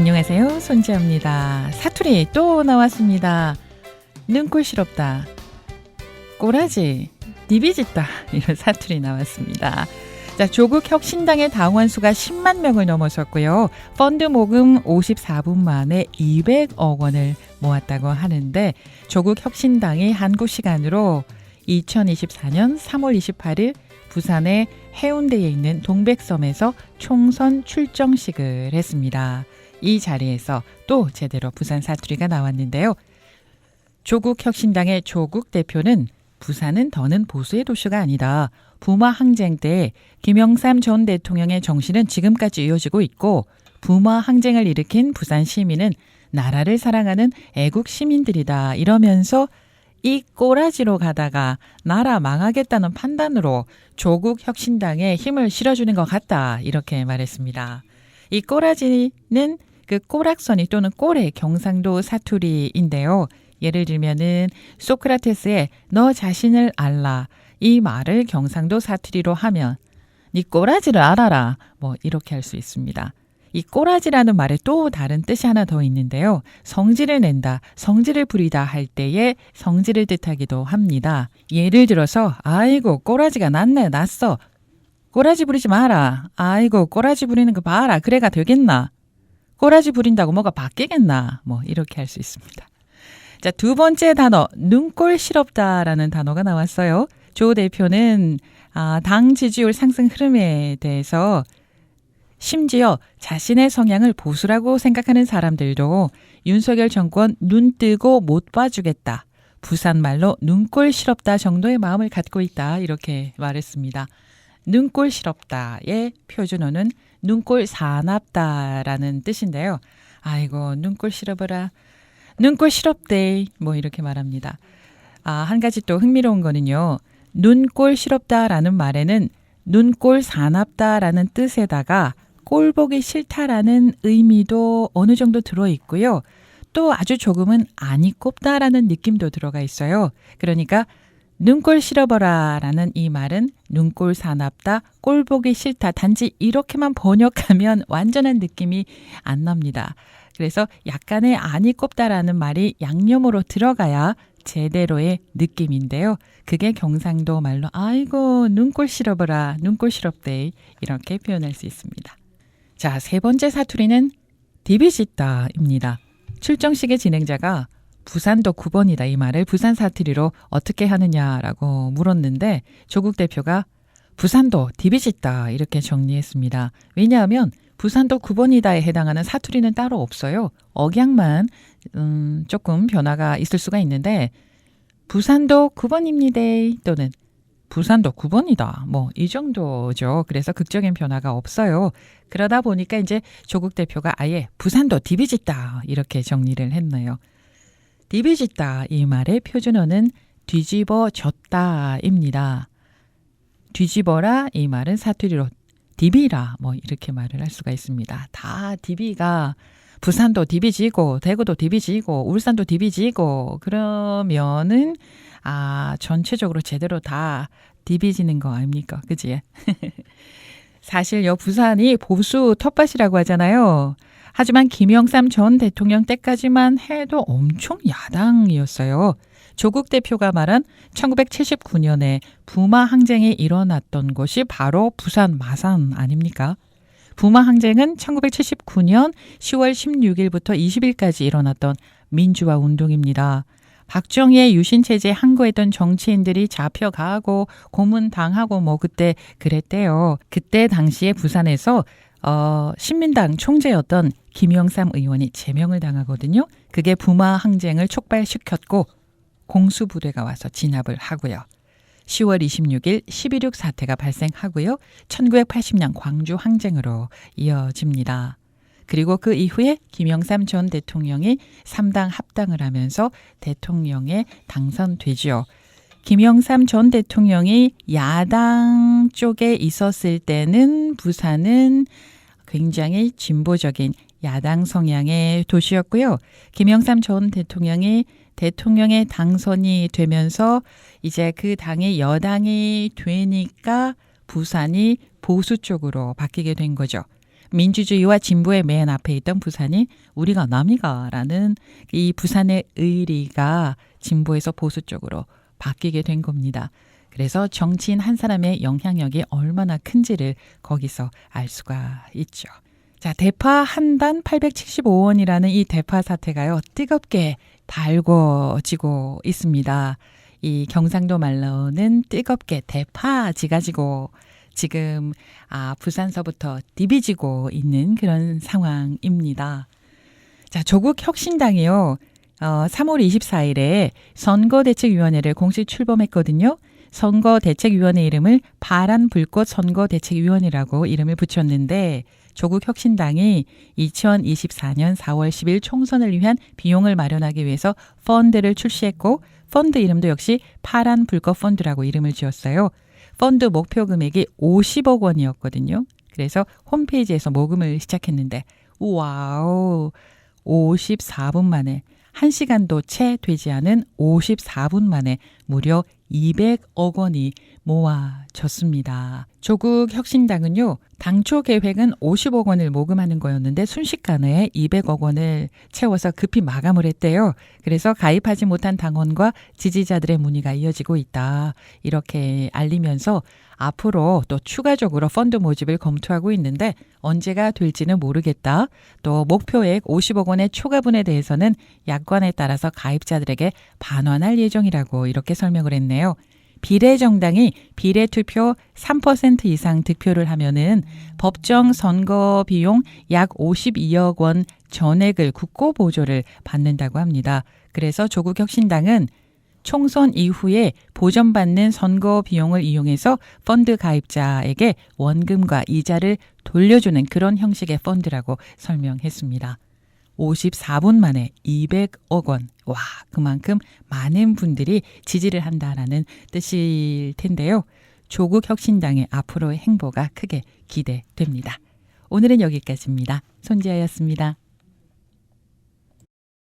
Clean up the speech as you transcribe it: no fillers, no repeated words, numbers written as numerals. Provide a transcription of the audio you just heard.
안녕하세요. 손지아입니다. 사투리 또 나왔습니다. 눈꼴시럽다. 꼬라지, 니비짓다. 이런 사투리 나왔습니다. 자, 조국 혁신당의 당원 수가 10만 명을 넘어섰고요. 펀드 모금 54분 만에 200억 원을 모았다고 하는데 조국 혁신당이 한국 시간으로 2024년 3월 28일 부산의 해운대에 있는 동백섬에서 총선 출정식을 했습니다. 이 자리에서 또 제대로 부산 사투리가 나왔는데요. 조국 혁신당의 조국 대표는 부산은 더는 보수의 도시가 아니다. 부마 항쟁 때 김영삼 전 대통령의 정신은 지금까지 이어지고 있고 부마 항쟁을 일으킨 부산 시민은 나라를 사랑하는 애국 시민들이다. 이러면서 이 꼬라지로 가다가 나라 망하겠다는 판단으로 조국 혁신당에 힘을 실어주는 것 같다. 이렇게 말했습니다. 이 꼬라지는 그 꼬락서니 또는 꼴의 경상도 사투리인데요. 예를 들면은 소크라테스의 너 자신을 알라 이 말을 경상도 사투리로 하면 네 꼬라지를 알아라 뭐 이렇게 할 수 있습니다. 이 꼬라지라는 말에 또 다른 뜻이 하나 더 있는데요. 성질을 낸다, 성질을 부리다 할 때에 성질을 뜻하기도 합니다. 예를 들어서 아이고 꼬라지가 났어. 꼬라지 부리지 마라. 아이고 꼬라지 부리는 거 봐라. 그래가 되겠나. 꼬라지 부린다고 뭐가 바뀌겠나. 뭐 이렇게 할 수 있습니다. 자, 두 번째 단어 눈꼴시럽다라는 단어가 나왔어요. 조 대표는 당 지지율 상승 흐름에 대해서 심지어 자신의 성향을 보수라고 생각하는 사람들도 윤석열 정권 눈 뜨고 못 봐주겠다. 부산말로 눈꼴시럽다 정도의 마음을 갖고 있다. 이렇게 말했습니다. 눈꼴시럽다의 표준어는 눈꼴 사납다라는 뜻인데요. 아이고 눈꼴 시럽어라. 눈꼴 시럽대. 뭐 이렇게 말합니다. 한 가지 또 흥미로운 거는요. 눈꼴 시럽다라는 말에는 눈꼴 사납다라는 뜻에다가 꼴 보기 싫다라는 의미도 어느 정도 들어있고요. 또 아주 조금은 안이 꼽다라는 느낌도 들어가 있어요. 그러니까 눈꼴 시러버라 라는 이 말은 눈꼴 사납다, 꼴 보기 싫다. 단지 이렇게만 번역하면 완전한 느낌이 안 납니다. 그래서 약간의 안이 꼽다라는 말이 양념으로 들어가야 제대로의 느낌인데요. 그게 경상도 말로 아이고 눈꼴 시러버라, 눈꼴 시럽대 이렇게 표현할 수 있습니다. 자, 세 번째 사투리는 디비짓다입니다. 출정식의 진행자가 부산도 9번이다 이 말을 부산 사투리로 어떻게 하느냐라고 물었는데 조국 대표가 부산도 디비짓다 이렇게 정리했습니다. 왜냐하면 부산도 9번이다에 해당하는 사투리는 따로 없어요. 억양만 조금 변화가 있을 수가 있는데 부산도 9번입니다 또는 부산도 9번이다 뭐 이 정도죠. 그래서 극적인 변화가 없어요. 그러다 보니까 이제 조국 대표가 아예 부산도 디비짓다 이렇게 정리를 했네요. 디비짓다 이 말의 표준어는 뒤집어졌다입니다. 뒤집어라 이 말은 사투리로 디비라 뭐 이렇게 말을 할 수가 있습니다. 다 디비가 부산도 디비지고 대구도 디비지고 울산도 디비지고 그러면은 전체적으로 제대로 다 디비지는 거 아닙니까? 그지? 사실 부산이 보수 텃밭이라고 하잖아요. 하지만 김영삼 전 대통령 때까지만 해도 엄청 야당이었어요. 조국 대표가 말한 1979년에 부마 항쟁이 일어났던 곳이 바로 부산 마산 아닙니까? 부마 항쟁은 1979년 10월 16일부터 20일까지 일어났던 민주화 운동입니다. 박정희의 유신체제에 항거했던 정치인들이 잡혀가고 고문당하고 뭐 그때 그랬대요. 그때 당시에 부산에서 신민당 총재였던 김영삼 의원이 제명을 당하거든요. 그게 부마 항쟁을 촉발시켰고 공수부대가 와서 진압을 하고요. 10월 26일 11.6 사태가 발생하고요. 1980년 광주 항쟁으로 이어집니다. 그리고 그 이후에 김영삼 전 대통령이 3당 합당을 하면서 대통령에 당선되죠. 김영삼 전 대통령이 야당 쪽에 있었을 때는 부산은 굉장히 진보적인 야당 성향의 도시였고요. 김영삼 전 대통령이 대통령에 당선이 되면서 이제 그 당이 여당이 되니까 부산이 보수 쪽으로 바뀌게 된 거죠. 민주주의와 진보의 맨 앞에 있던 부산이 우리가 남이가라는 이 부산의 의리가 진보에서 보수 쪽으로 바뀌게 된 겁니다. 그래서 정치인 한 사람의 영향력이 얼마나 큰지를 거기서 알 수가 있죠. 자, 대파 한 단 875원이라는 이 대파 사태가요, 뜨겁게 달궈지고 있습니다. 이 경상도 말로는 뜨겁게 대파지가지고 지금 부산서부터 디비지고 있는 그런 상황입니다. 자, 조국 혁신당이요. 3월 24일에 선거대책위원회를 공식 출범했거든요. 선거대책위원회 이름을 파란 불꽃 선거대책위원회라고 이름을 붙였는데 조국 혁신당이 2024년 4월 10일 총선을 위한 비용을 마련하기 위해서 펀드를 출시했고 펀드 이름도 역시 파란 불꽃 펀드라고 이름을 지었어요. 펀드 목표 금액이 50억 원이었거든요. 그래서 홈페이지에서 모금을 시작했는데 와우, 54분 만에 1시간도 채 되지 않은 54분 만에 무려 200억 원이 모아졌습니다. 조국 혁신당은요, 당초 계획은 50억 원을 모금하는 거였는데 순식간에 200억 원을 채워서 급히 마감을 했대요. 그래서 가입하지 못한 당원과 지지자들의 문의가 이어지고 있다. 이렇게 알리면서 앞으로 또 추가적으로 펀드 모집을 검토하고 있는데 언제가 될지는 모르겠다. 또 목표액 50억 원의 초과분에 대해서는 약관에 따라서 가입자들에게 반환할 예정이라고 이렇게 설명을 했네요. 비례정당이 비례투표 3% 이상 득표를 하면은 법정 선거 비용 약 52억 원 전액을 국고 보조를 받는다고 합니다. 그래서 조국 혁신당은 총선 이후에 보전받는 선거 비용을 이용해서 펀드 가입자에게 원금과 이자를 돌려주는 그런 형식의 펀드라고 설명했습니다. 54분 만에 200억 원. 와, 그만큼 많은 분들이 지지를 한다라는 뜻일 텐데요. 조국 혁신당의 앞으로의 행보가 크게 기대됩니다. 오늘은 여기까지입니다. 손지아였습니다.